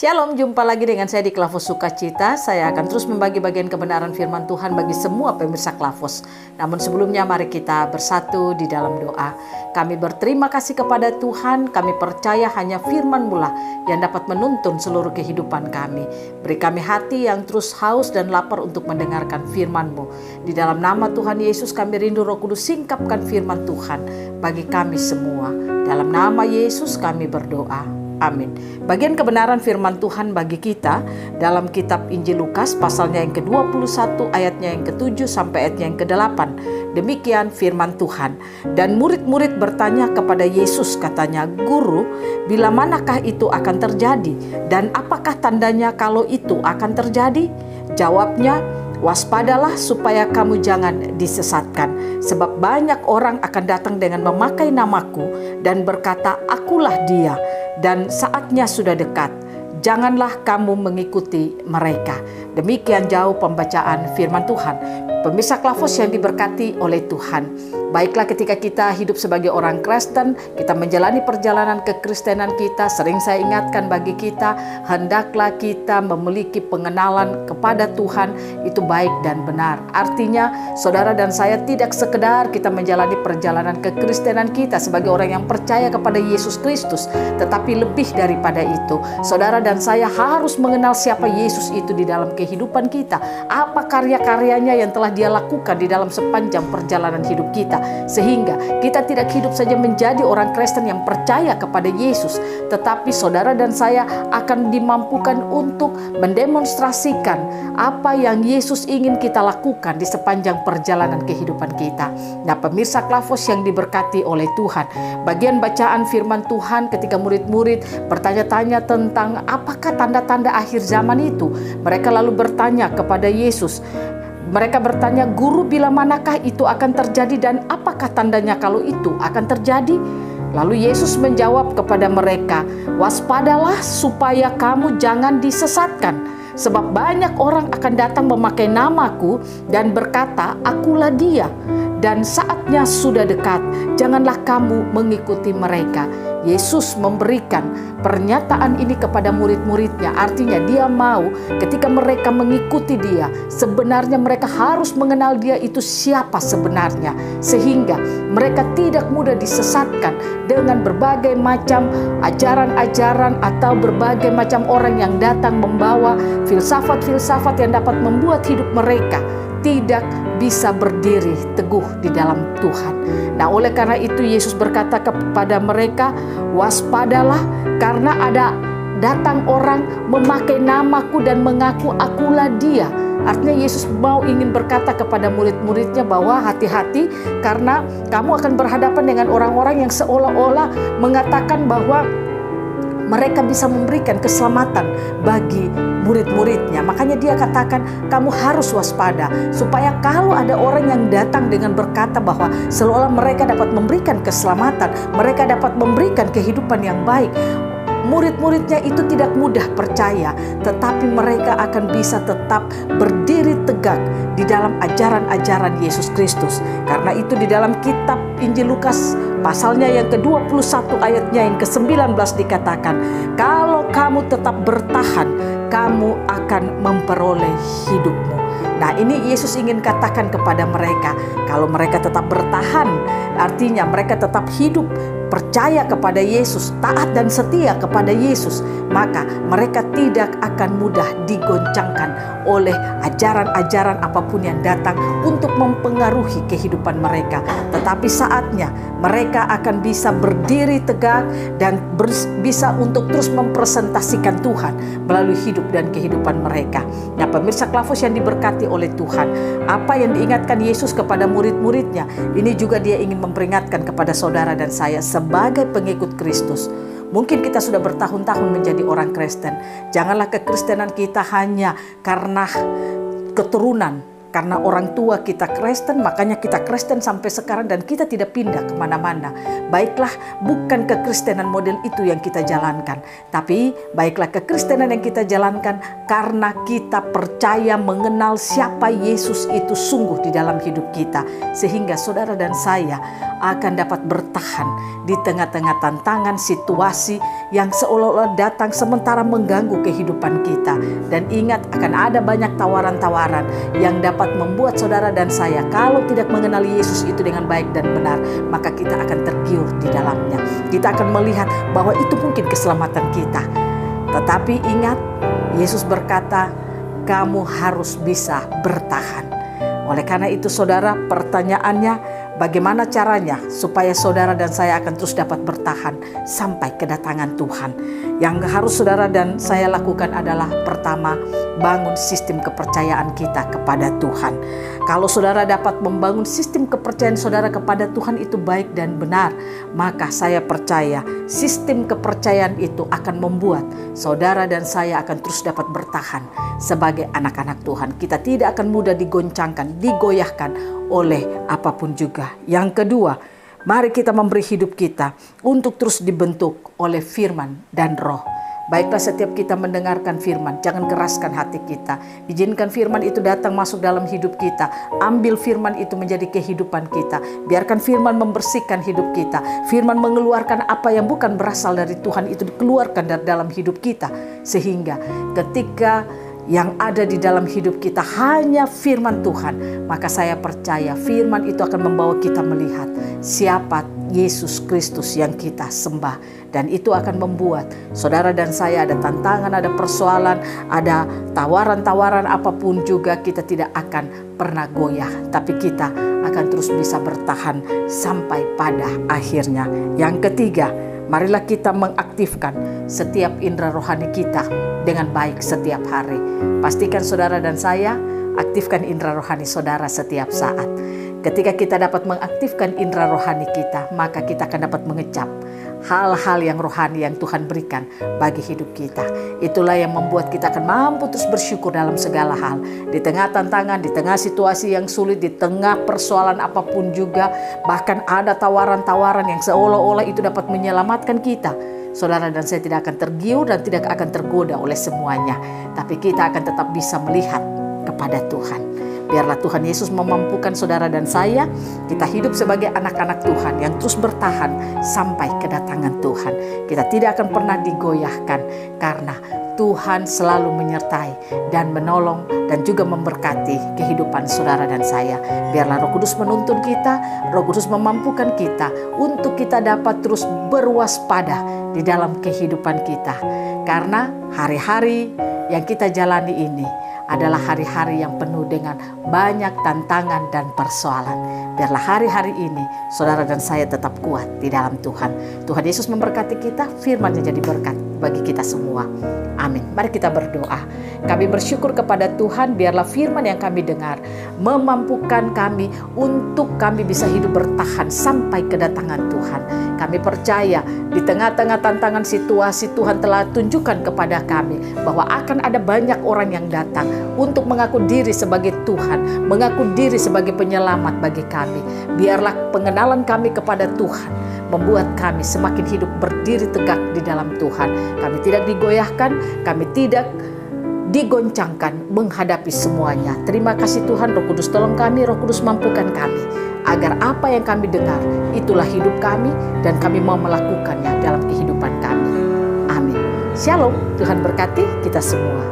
Shalom, jumpa lagi dengan saya di Klavos Sukacita. Saya akan terus membagi bagian kebenaran firman Tuhan bagi semua pemirsa Klavos. Namun sebelumnya mari kita bersatu di dalam doa. Kami berterima kasih kepada Tuhan, kami percaya hanya firman-Mu lah yang dapat menuntun seluruh kehidupan kami. Beri kami hati yang terus haus dan lapar untuk mendengarkan firman-Mu. Di dalam nama Tuhan Yesus kami rindu Roh Kudus singkapkan firman Tuhan bagi kami semua. Dalam nama Yesus kami berdoa. Amin. Bagian kebenaran firman Tuhan bagi kita dalam kitab Injil Lukas pasalnya yang ke-21 ayatnya yang ke-7 sampai ayatnya yang ke-8. Demikian firman Tuhan. Dan murid-murid bertanya kepada Yesus, katanya, "Guru, bila manakah itu akan terjadi? Dan apakah tandanya kalau itu akan terjadi?" Jawabnya, "Waspadalah supaya kamu jangan disesatkan. Sebab banyak orang akan datang dengan memakai namaku dan berkata, 'Akulah dia,' dan saatnya sudah dekat. Janganlah kamu mengikuti mereka." Demikian jauh pembacaan firman Tuhan. Pemirsa Klavos yang diberkati oleh Tuhan. Baiklah, ketika kita hidup sebagai orang Kristen, kita menjalani perjalanan kekristenan kita, sering saya ingatkan bagi kita, hendaklah kita memiliki pengenalan kepada Tuhan itu baik dan benar. Artinya, saudara dan saya tidak sekedar kita menjalani perjalanan kekristenan kita sebagai orang yang percaya kepada Yesus Kristus, tetapi lebih daripada itu, saudara dan saya harus mengenal siapa Yesus itu di dalam kehidupan kita. Apa karya-karyanya yang telah Dia lakukan di dalam sepanjang perjalanan hidup kita, sehingga kita tidak hidup saja menjadi orang Kristen yang percaya kepada Yesus, tetapi saudara dan saya akan dimampukan untuk mendemonstrasikan apa yang Yesus ingin kita lakukan di sepanjang perjalanan kehidupan kita. Nah, pemirsa Klavos yang diberkati oleh Tuhan, bagian bacaan firman Tuhan ketika murid-murid bertanya-tanya tentang apakah tanda-tanda akhir zaman itu, mereka lalu bertanya kepada Yesus. Mereka bertanya, "Guru, bila manakah itu akan terjadi dan apakah tandanya kalau itu akan terjadi?" Lalu Yesus menjawab kepada mereka, "Waspadalah supaya kamu jangan disesatkan. Sebab banyak orang akan datang memakai namaku dan berkata, 'Akulah dia,' dan saatnya sudah dekat. Janganlah kamu mengikuti mereka." Yesus memberikan pernyataan ini kepada murid-muridnya. Artinya Dia mau ketika mereka mengikuti Dia, sebenarnya mereka harus mengenal Dia itu siapa sebenarnya, sehingga mereka tidak mudah disesatkan dengan berbagai macam ajaran-ajaran atau berbagai macam orang yang datang membawa filsafat-filsafat yang dapat membuat hidup mereka tidak bisa berdiri teguh di dalam Tuhan. Nah, oleh karena itu Yesus berkata kepada mereka, "Waspadalah, karena ada datang orang memakai namaku dan mengaku akulah dia." Artinya Yesus ingin berkata kepada murid-muridnya bahwa hati-hati, karena kamu akan berhadapan dengan orang-orang yang seolah-olah mengatakan bahwa mereka bisa memberikan keselamatan bagi murid-muridnya. Makanya Dia katakan kamu harus waspada, supaya kalau ada orang yang datang dengan berkata bahwa seolah mereka dapat memberikan keselamatan, mereka dapat memberikan kehidupan yang baik, murid-muridnya itu tidak mudah percaya, tetapi mereka akan bisa tetap berdiri tegak di dalam ajaran-ajaran Yesus Kristus. Karena itu di dalam kitab Injil Lukas pasalnya yang ke-21 ayatnya yang ke-19 dikatakan, "Kalau kamu tetap bertahan, kamu akan memperoleh hidupmu." Nah, ini Yesus ingin katakan kepada mereka, kalau mereka tetap bertahan, artinya mereka tetap hidup percaya kepada Yesus, taat dan setia kepada Yesus, maka mereka tidak akan mudah digoncangkan oleh ajaran-ajaran apapun yang datang untuk mempengaruhi kehidupan mereka. Tetapi saatnya mereka akan bisa berdiri tegak dan bisa untuk terus mempresentasikan Tuhan melalui hidup dan kehidupan mereka. Nah, pemirsa Klavos yang diberkati oleh Tuhan, apa yang diingatkan Yesus kepada murid-muridnya, ini juga Dia ingin memperingatkan kepada saudara dan saya sebagai pengikut Kristus. Mungkin kita sudah bertahun-tahun menjadi orang Kristen. Janganlah kekristenan kita hanya karena keturunan, karena orang tua kita Kristen, makanya kita Kristen sampai sekarang dan kita tidak pindah kemana-mana. Baiklah, bukan kekristenan model itu yang kita jalankan, tapi baiklah kekristenan yang kita jalankan karena kita percaya mengenal siapa Yesus itu sungguh di dalam hidup kita, sehingga saudara dan saya akan dapat bertahan di tengah-tengah tantangan situasi yang seolah-olah datang sementara mengganggu kehidupan kita. Dan ingat, akan ada banyak tawaran-tawaran yang dapat membuat saudara dan saya, kalau tidak mengenali Yesus itu dengan baik dan benar, maka kita akan tergiur di dalamnya. Kita akan melihat bahwa itu mungkin keselamatan kita. Tetapi ingat, Yesus berkata, kamu harus bisa bertahan. Oleh karena itu saudara, pertanyaannya, bagaimana caranya supaya saudara dan saya akan terus dapat bertahan sampai kedatangan Tuhan? Yang harus saudara dan saya lakukan adalah pertama, bangun sistem kepercayaan kita kepada Tuhan. Kalau saudara dapat membangun sistem kepercayaan saudara kepada Tuhan itu baik dan benar, maka saya percaya sistem kepercayaan itu akan membuat saudara dan saya akan terus dapat bertahan sebagai anak-anak Tuhan. Kita tidak akan mudah digoncangkan, digoyahkan oleh apapun juga. Yang kedua, mari kita memberi hidup kita untuk terus dibentuk oleh firman dan roh. Baiklah, setiap kita mendengarkan firman, jangan keraskan hati kita. Izinkan firman itu datang masuk dalam hidup kita. Ambil firman itu menjadi kehidupan kita. Biarkan firman membersihkan hidup kita. Firman mengeluarkan apa yang bukan berasal dari Tuhan itu dikeluarkan dari dalam hidup kita. Sehingga ketika yang ada di dalam hidup kita hanya firman Tuhan, maka saya percaya firman itu akan membawa kita melihat siapa Yesus Kristus yang kita sembah. Dan itu akan membuat saudara dan saya ada tantangan, ada persoalan, ada tawaran-tawaran apapun juga, kita tidak akan pernah goyah, tapi kita akan terus bisa bertahan sampai pada akhirnya. Yang ketiga, marilah kita mengaktifkan setiap indera rohani kita dengan baik setiap hari. Pastikan saudara dan saya aktifkan indera rohani saudara setiap saat. Ketika kita dapat mengaktifkan indera rohani kita, maka kita akan dapat mengecap hal-hal yang rohani yang Tuhan berikan bagi hidup kita. Itulah yang membuat kita akan mampu terus bersyukur dalam segala hal. Di tengah tantangan, di tengah situasi yang sulit, di tengah persoalan apapun juga, bahkan ada tawaran-tawaran yang seolah-olah itu dapat menyelamatkan kita. Saudara dan saya tidak akan tergiur dan tidak akan tergoda oleh semuanya. Tapi kita akan tetap bisa melihat kepada Tuhan. Biarlah Tuhan Yesus memampukan saudara dan saya, kita hidup sebagai anak-anak Tuhan yang terus bertahan sampai kedatangan Tuhan. Kita tidak akan pernah digoyahkan karena Tuhan selalu menyertai dan menolong dan juga memberkati kehidupan saudara dan saya. Biarlah Roh Kudus menuntun kita, Roh Kudus memampukan kita untuk kita dapat terus berwaspada di dalam kehidupan kita. Karena hari-hari yang kita jalani ini adalah hari-hari yang penuh dengan banyak tantangan dan persoalan. Biarlah hari-hari ini saudara dan saya tetap kuat di dalam Tuhan. Tuhan Yesus memberkati kita, firman-Nya jadi berkat bagi kita semua. Amin. Mari kita berdoa. Kami bersyukur kepada Tuhan, biarlah firman yang kami dengar memampukan kami untuk kami bisa hidup bertahan sampai kedatangan Tuhan. Kami percaya di tengah-tengah tantangan situasi, Tuhan telah tunjukkan kepada kami bahwa akan ada banyak orang yang datang untuk mengaku diri sebagai Tuhan, mengaku diri sebagai penyelamat bagi kami. Biarlah pengenalan kami kepada Tuhan membuat kami semakin hidup berdiri tegak di dalam Tuhan. Kami tidak digoyahkan, kami tidak digoncangkan menghadapi semuanya. Terima kasih Tuhan. Roh Kudus tolong kami, Roh Kudus mampukan kami, agar apa yang kami dengar itulah hidup kami dan kami mau melakukannya dalam kehidupan kami. Amin. Shalom, Tuhan berkati kita semua.